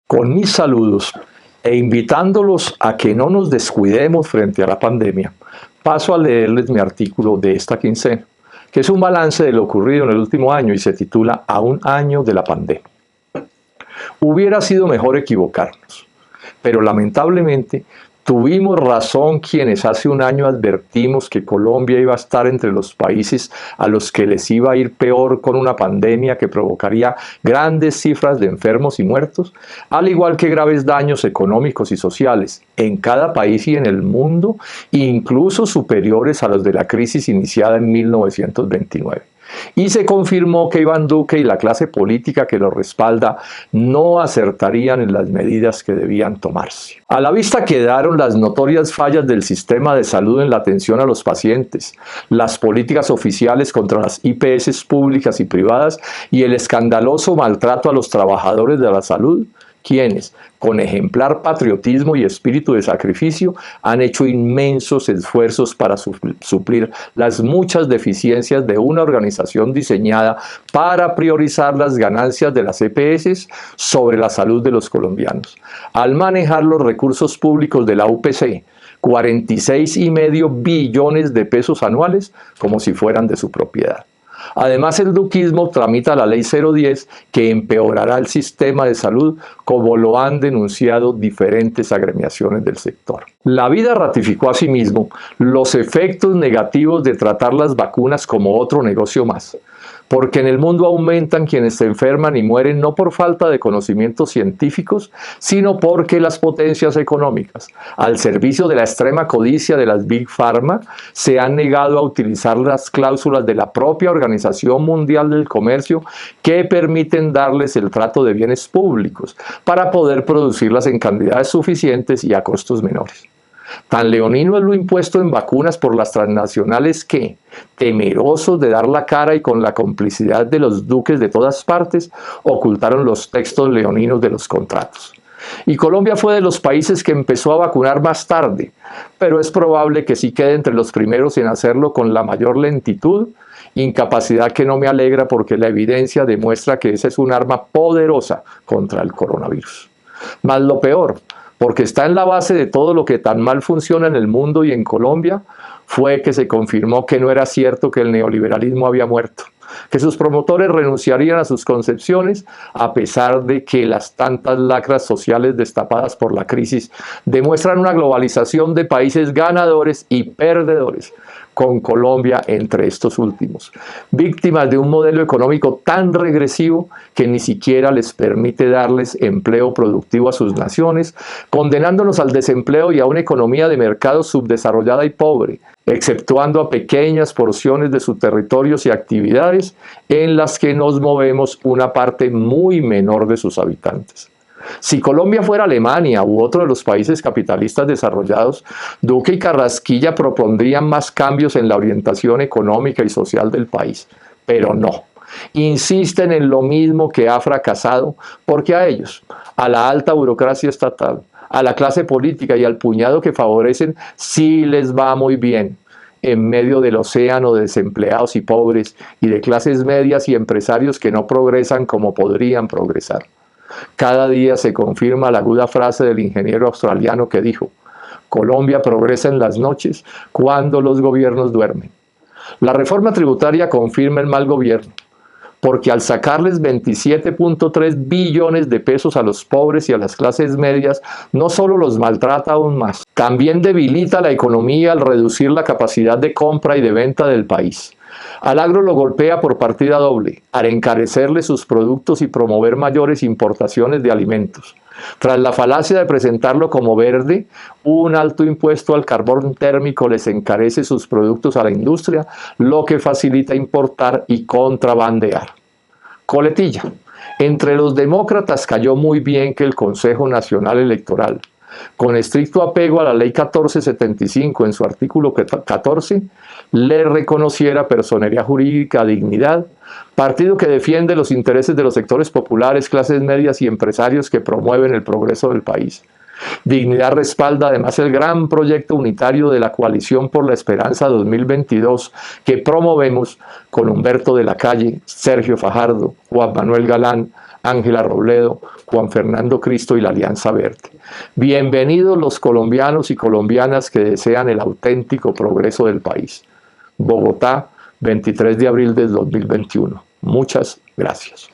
Con mis saludos e invitándolos a que no nos descuidemos frente a la pandemia, paso a leerles mi artículo de esta quincena, que es un balance de lo ocurrido en el último año y se titula A un año de la pandemia. Hubiera sido mejor equivocarnos, pero lamentablemente tuvimos razón quienes hace un año advertimos que Colombia iba a estar entre los países a los que les iba a ir peor con una pandemia que provocaría grandes cifras de enfermos y muertos, al igual que graves daños económicos y sociales en cada país y en el mundo, incluso superiores a los de la crisis iniciada en 1929. Y se confirmó que Iván Duque y la clase política que lo respalda no acertarían en las medidas que debían tomarse. A la vista quedaron las notorias fallas del sistema de salud en la atención a los pacientes, las políticas oficiales contra las IPS públicas y privadas y el escandaloso maltrato a los trabajadores de la salud, quienes, con ejemplar patriotismo y espíritu de sacrificio, han hecho inmensos esfuerzos para suplir las muchas deficiencias de una organización diseñada para priorizar las ganancias de las EPS sobre la salud de los colombianos. Al manejar los recursos públicos de la UPC, 46,5 billones de pesos anuales, como si fueran de su propiedad. Además, el duquismo tramita la Ley 010 que empeorará el sistema de salud, como lo han denunciado diferentes agremiaciones del sector. La vida ratificó asimismo los efectos negativos de tratar las vacunas como otro negocio más, porque en el mundo aumentan quienes se enferman y mueren no por falta de conocimientos científicos, sino porque las potencias económicas, al servicio de la extrema codicia de las Big Pharma, se han negado a utilizar las cláusulas de la propia Organización Mundial del Comercio que permiten darles el trato de bienes públicos para poder producirlas en cantidades suficientes y a costos menores. Tan leonino es lo impuesto en vacunas por las transnacionales que, temerosos de dar la cara y con la complicidad de los duques de todas partes, ocultaron los textos leoninos de los contratos. Y Colombia fue de los países que empezó a vacunar más tarde, pero es probable que sí quede entre los primeros en hacerlo con la mayor lentitud, incapacidad que no me alegra porque la evidencia demuestra que esa es un arma poderosa contra el coronavirus. Más lo peor, porque está en la base de todo lo que tan mal funciona en el mundo y en Colombia, fue que se confirmó que no era cierto que el neoliberalismo había muerto, que sus promotores renunciarían a sus concepciones a pesar de que las tantas lacras sociales destapadas por la crisis demuestran una globalización de países ganadores y perdedores, con Colombia entre estos últimos, víctimas de un modelo económico tan regresivo que ni siquiera les permite darles empleo productivo a sus naciones, condenándonos al desempleo y a una economía de mercado subdesarrollada y pobre, exceptuando a pequeñas porciones de sus territorios y actividades en las que nos movemos una parte muy menor de sus habitantes. Si Colombia fuera Alemania u otro de los países capitalistas desarrollados, Duque y Carrasquilla propondrían más cambios en la orientación económica y social del país, pero no. Insisten en lo mismo que ha fracasado, porque a ellos, a la alta burocracia estatal, a la clase política y al puñado que favorecen, sí les va muy bien, en medio del océano de desempleados y pobres y de clases medias y empresarios que no progresan como podrían progresar. Cada día se confirma la aguda frase del ingeniero australiano que dijo: Colombia progresa en las noches cuando los gobiernos duermen. La reforma tributaria confirma el mal gobierno, porque al sacarles 27,3 billones de pesos a los pobres y a las clases medias, no solo los maltrata aún más, también debilita la economía al reducir la capacidad de compra y de venta del país. Al agro lo golpea por partida doble, al encarecerle sus productos y promover mayores importaciones de alimentos. Tras la falacia de presentarlo como verde, un alto impuesto al carbón térmico les encarece sus productos a la industria, lo que facilita importar y contrabandear. Coletilla. Entre los demócratas cayó muy bien que el Consejo Nacional Electoral, con estricto apego a la Ley 1475 en su artículo 14, le reconociera personería jurídica, dignidad, partido que defiende los intereses de los sectores populares, clases medias y empresarios que promueven el progreso del país. Dignidad respalda además el gran proyecto unitario de la Coalición por la Esperanza 2022 que promovemos con Humberto de la Calle, Sergio Fajardo, Juan Manuel Galán, Ángela Robledo, Juan Fernando Cristo y la Alianza Verde. Bienvenidos los colombianos y colombianas que desean el auténtico progreso del país. Bogotá, 23 de abril del 2021. Muchas gracias.